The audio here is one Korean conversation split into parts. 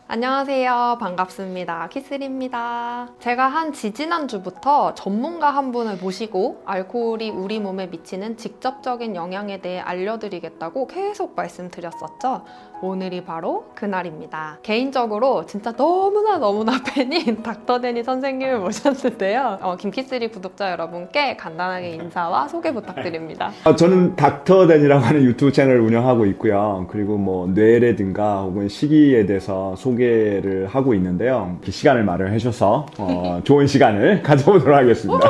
안녕하세요. 반갑습니다. 키슬입니다. 제가 한 지지난주부터 전문가 한 분을 모시고 알코올이 우리 몸에 미치는 직접적인 영향에 대해 알려드리겠다고 계속 말씀드렸었죠. 오늘이 바로 그날입니다. 개인적으로 진짜 너무나 팬인 닥터 데니 선생님을 모셨는데요. 김키스리 구독자 여러분께 간단하게 인사와 소개 부탁드립니다. 저는 닥터 데니라고 하는 유튜브 채널을 운영하고 있고요. 그리고 뭐 뇌라든가 혹은 식이에 대해서 소개를 하고 있는데요. 시간을 마련해 주셔서 좋은 시간을 가져보도록 하겠습니다.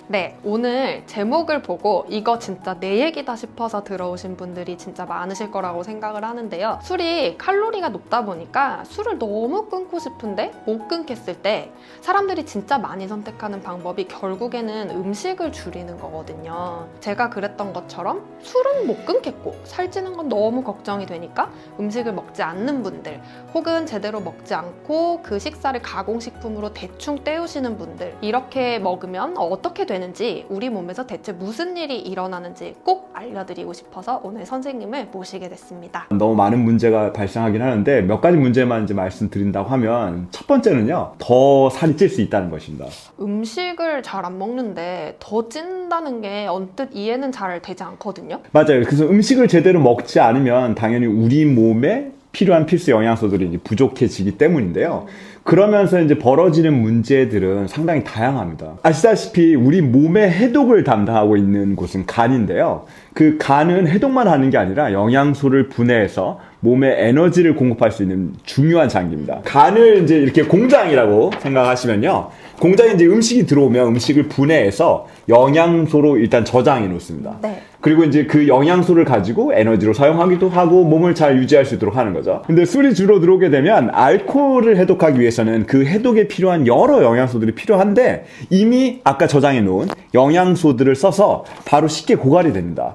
네, 오늘 제목을 보고 이거 진짜 내 얘기다 싶어서 들어오신 분들이 진짜 많으실 거라고 생각을 하는데요. 술이 칼로리가 높다 보니까 술을 너무 끊고 싶은데 못 끊겠을 때 사람들이 진짜 많이 선택하는 방법이 결국에는 음식을 줄이는 거거든요. 제가 그랬던 것처럼 술은 못 끊겠고 살찌는 건 너무 걱정이 되니까 음식을 먹지 않는 분들 혹은 제대로 먹지 않고 그 식사를 가공식품으로 대충 때우시는 분들, 이렇게 먹으면 어떻게 되는지, 우리 몸에서 대체 무슨 일이 일어나는지 꼭 알려드리고 싶어서 오늘 선생님을 모시게 됐습니다. 너무 많은 문제가 발생하긴 하는데 몇 가지 문제만 이제 말씀드린다고 하면, 첫 번째는요, 더 살이 찔 수 있다는 것입니다. 음식을 잘 안 먹는데 더 찐다는 게 언뜻 이해는 잘 되지 않거든요. 맞아요. 그래서 음식을 제대로 먹지 않으면 당연히 우리 몸에 필요한 필수 영양소들이 이제 부족해지기 때문인데요. 그러면서 이제 벌어지는 문제들은 상당히 다양합니다. 아시다시피 우리 몸의 해독을 담당하고 있는 곳은 간인데요. 그 간은 해독만 하는 게 아니라 영양소를 분해해서 몸에 에너지를 공급할 수 있는 중요한 장기입니다. 간을 이제 이렇게 공장이라고 생각하시면요. 공장에 이제 음식이 들어오면 음식을 분해해서 영양소로 일단 저장해 놓습니다. 네. 그리고 이제 그 영양소를 가지고 에너지로 사용하기도 하고 몸을 잘 유지할 수 있도록 하는 거죠. 근데 술이 주로 들어오게 되면 알코올을 해독하기 위해서는 그 해독에 필요한 여러 영양소들이 필요한데 이미 아까 저장해 놓은 영양소들을 써서 바로 쉽게 고갈이 됩니다.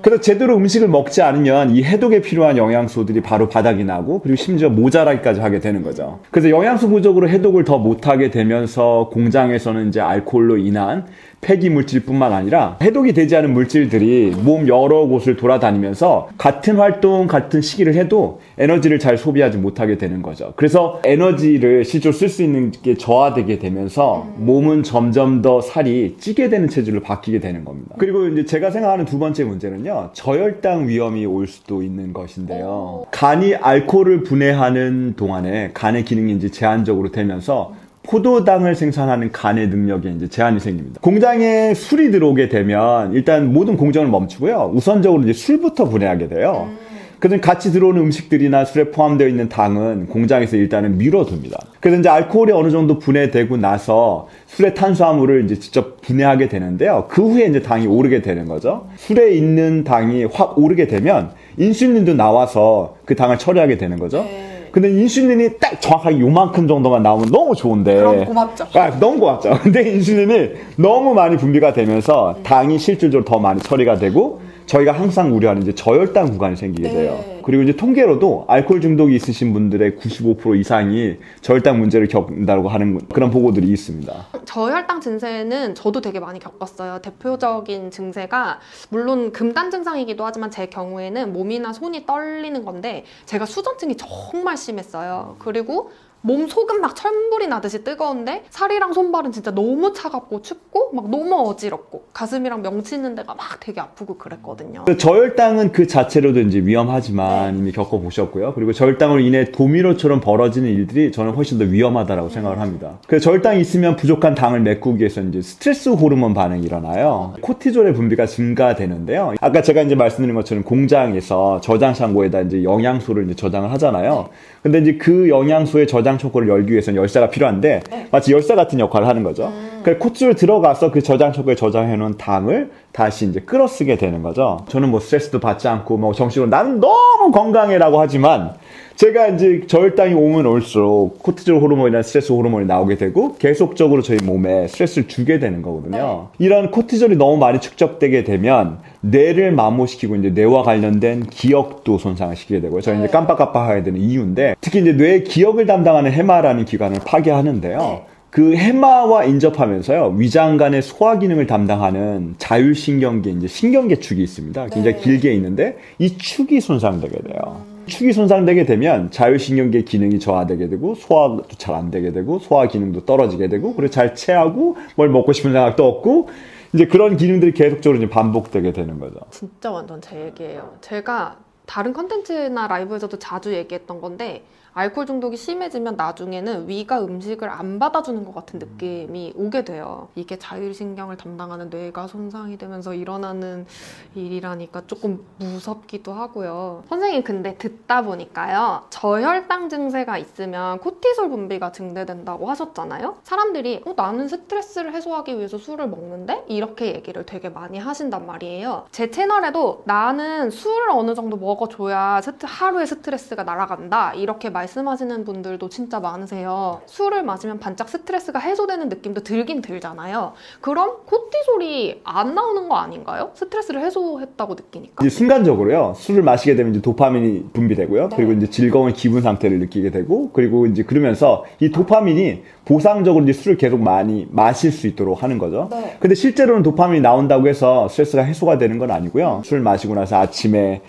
그래서 제대로 음식을 먹지 않으면 이 해독에 필요한 영양소들이 바로 바닥이 나고, 그리고 심지어 모자라기까지 하게 되는 거죠. 그래서 영양소 부족으로 해독을 더 못하게 되면서 공장에서는 이제 알코올로 인한 폐기 물질뿐만 아니라 해독이 되지 않은 물질들이 몸 여러 곳을 돌아다니면서 같은 활동, 같은 시기를 해도 에너지를 잘 소비하지 못하게 되는 거죠. 그래서 에너지를 실제로 쓸 수 있는 게 저하되게 되면서 몸은 점점 더 살이 찌게 되는 체질로 바뀌게 되는 겁니다. 그리고 이제 제가 생각하는 두 번째 문제는요, 저혈당 위험이 올 수도 있는 것인데요. 간이 알코올을 분해하는 동안에 간의 기능이 이제 제한적으로 되면서 포도당을 생산하는 간의 능력에 이제 제한이 생깁니다. 공장에 술이 들어오게 되면 일단 모든 공정을 멈추고요. 우선적으로 이제 술부터 분해하게 돼요. 그래서 같이 들어오는 음식들이나 술에 포함되어 있는 당은 공장에서 일단은 밀어둡니다. 그래서 이제 알코올이 어느 정도 분해되고 나서 술의 탄수화물을 이제 직접 분해하게 되는데요. 그 후에 이제 당이 오르게 되는 거죠. 술에 있는 당이 확 오르게 되면 인슐린도 나와서 그 당을 처리하게 되는 거죠. 근데 인슐린이 딱 정확하게 요만큼 정도만 나오면 너무 좋은데. 그럼 고맙죠. 너무 고맙죠. 근데 인슐린이 너무 많이 분비가 되면서 당이 실질적으로 더 많이 처리가 되고, 저희가 항상 우려하는 이제 저혈당 구간이 생기게 돼요. 그리고 이제 통계로도 알코올 중독이 있으신 분들의 95% 이상이 저혈당 문제를 겪는다고 하는 그런 보고들이 있습니다. 저혈당 증세는 저도 되게 많이 겪었어요. 대표적인 증세가 물론 금단 증상이기도 하지만 제 경우에는 몸이나 손이 떨리는 건데, 제가 수전증이 정말 심했어요. 그리고 몸 속은 막 천불이 나듯이 뜨거운데 살이랑 손발은 진짜 너무 차갑고 춥고 막 너무 어지럽고 가슴이랑 명치 있는 데가 막 되게 아프고 그랬거든요. 저혈당은 그 자체로도 이제 위험하지만 이미 겪어보셨고요. 그리고 저혈당으로 인해 도미노처럼 벌어지는 일들이 저는 훨씬 더 위험하다고 생각을 합니다. 그래서 저혈당이 있으면 부족한 당을 메꾸기 위해서 이제 스트레스 호르몬 반응이 일어나요. 코티졸의 분비가 증가되는데요. 아까 제가 이제 말씀드린 것처럼 공장에서 저장 창고에다 이제 영양소를 이제 저장을 하잖아요. 근데 이제 그 영양소의 저장 창고를 열기 위해서는 열쇠가 필요한데 마치 열쇠 같은 역할을 하는 거죠. 그래서 코티졸 들어가서 그 저장 창고에 저장해 놓은 당을 다시 이제 끌어쓰게 되는 거죠. 저는 뭐 스트레스도 받지 않고 뭐 정신으로 나는 너무 건강해라고 하지만, 제가 이제 저혈당이 오면 올수록 코티졸 호르몬이나 스트레스 호르몬이 나오게 되고 계속적으로 저희 몸에 스트레스를 주게 되는 거거든요. 이런 코티졸이 너무 많이 축적되게 되면 뇌를 마모시키고 이제 뇌와 관련된 기억도 손상을 시키게 되고요. 저희 이제 깜빡깜빡하게 되는 이유인데, 특히 이제 뇌의 기억을 담당하는 해마라는 기관을 파괴하는데요. 그 해마와 인접하면서요, 위장 간의 소화 기능을 담당하는 자율신경계, 이제 신경계 축이 있습니다. 굉장히 길게 있는데 이 축이 손상되게 돼요. 축이 손상되게 되면 자율신경계 기능이 저하되게 되고 소화도 잘 안 되게 되고 소화 기능도 떨어지게 되고 그리고 잘 체하고 뭘 먹고 싶은 생각도 없고 이제 그런 기능들이 계속적으로 이제 반복되게 되는 거죠. 진짜 완전 제 얘기예요. 제가 다른 컨텐츠나 라이브에서도 자주 얘기했던 건데 알코올 중독이 심해지면 나중에는 위가 음식을 안 받아주는 것 같은 느낌이 오게 돼요. 이게 자율신경을 담당하는 뇌가 손상이 되면서 일어나는 일이라니까 조금 무섭기도 하고요. 선생님 근데 듣다 보니까요. 저혈당 증세가 있으면 코티솔 분비가 증대된다고 하셨잖아요. 사람들이 나는 스트레스를 해소하기 위해서 술을 먹는데? 이렇게 얘기를 되게 많이 하신단 말이에요. 제 채널에도 나는 술을 어느 정도 먹어줘야 하루의 스트레스가 날아간다. 이렇게 말씀하시는 분들도 진짜 많으세요. 술을 마시면 반짝 스트레스가 해소되는 느낌도 들긴 들잖아요. 그럼 코티솔이 안 나오는 거 아닌가요? 스트레스를 해소했다고 느끼니까. 이제 순간적으로요. 술을 마시게 되면 이제 도파민이 분비되고요. 네. 그리고 이제 즐거운 기분 상태를 느끼게 되고 그리고 이제 그러면서 이 도파민이 보상적으로 이제 술을 계속 많이 마실 수 있도록 하는 거죠. 네. 근데 실제로는 도파민이 나온다고 해서 스트레스가 해소가 되는 건 아니고요. 술 마시고 나서 아침에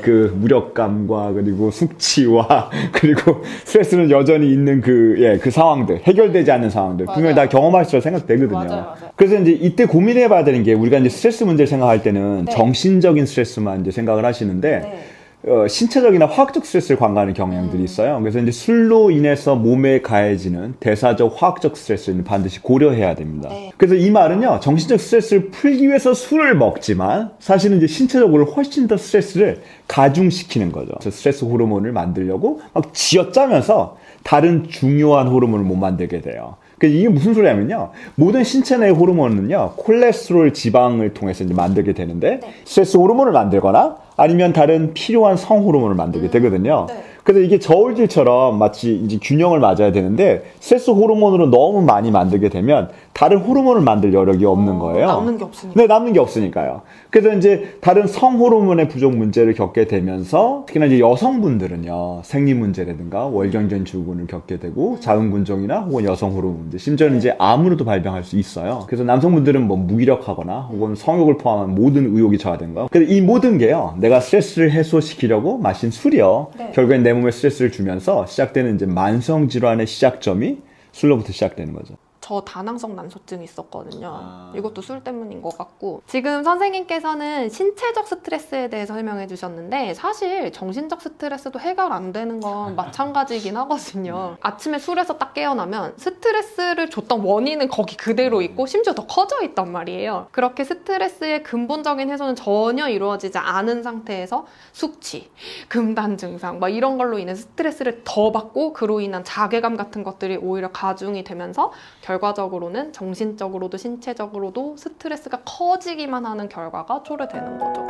그 무력감과 그리고 숙취와 그리고 스트레스는 여전히 있는 그 상황들, 해결되지 않는 상황들 분명히 다 경험하실 생각되거든요. 맞아요. 그래서 이제 이때 고민해봐야 되는 게 우리가 이제 스트레스 문제를 생각할 때는 네. 정신적인 스트레스만 이제 생각을 하시는데 네. 신체적이나 화학적 스트레스를 관가하는 경향들이 있어요. 그래서 이제 술로 인해서 몸에 가해지는 대사적 화학적 스트레스는 반드시 고려해야 됩니다. 네. 그래서 이 말은요, 정신적 스트레스를 풀기 위해서 술을 먹지만 사실은 이제 신체적으로 훨씬 더 스트레스를 가중시키는 거죠. 그래서 스트레스 호르몬을 만들려고 막 쥐어짜면서 다른 중요한 호르몬을 못 만들게 돼요. 이게 무슨 소리냐면요. 모든 신체 내 호르몬은요, 콜레스테롤 지방을 통해서 이제 만들게 되는데, 네. 스트레스 호르몬을 만들거나 아니면 다른 필요한 성 호르몬을 만들게 되거든요. 네. 그래서 이게 저울질처럼 마치 이제 균형을 맞아야 되는데, 스트레스 호르몬으로 너무 많이 만들게 되면 다른 호르몬을 만들 여력이 없는 거예요. 남는 게 없으니까. 네, 남는 게 없으니까요. 그래서 이제 다른 성 호르몬의 부족 문제를 겪게 되면서 특히나 이제 여성분들은요, 생리 문제라든가 월경전 증후군을 겪게 되고 자궁근종이나 혹은 여성 호르몬 문제, 심지어는 이제 암으로도 발병할 수 있어요. 그래서 남성분들은 뭐 무기력하거나 혹은 성욕을 포함한 모든 의욕이 저하된 거. 그래서 이 모든 게요, 내가 스트레스를 해소시키려고 마신 술이요. 네. 결국엔 내 몸에 스트레스를 주면서 시작되는 이제 만성 질환의 시작점이 술로부터 시작되는 거죠. 저 다낭성 난소증이 있었거든요. 이것도 술 때문인 것 같고. 지금 선생님께서는 신체적 스트레스에 대해서 설명해 주셨는데 사실 정신적 스트레스도 해결 안 되는 건 마찬가지이긴 하거든요. 아침에 술에서 딱 깨어나면 스트레스를 줬던 원인은 거기 그대로 있고 심지어 더 커져 있단 말이에요. 그렇게 스트레스의 근본적인 해소는 전혀 이루어지지 않은 상태에서 숙취, 금단 증상 막 이런 걸로 인해 스트레스를 더 받고 그로 인한 자괴감 같은 것들이 오히려 가중이 되면서 결과적으로는 정신적으로도 신체적으로도 스트레스가 커지기만 하는 결과가 초래되는 거죠.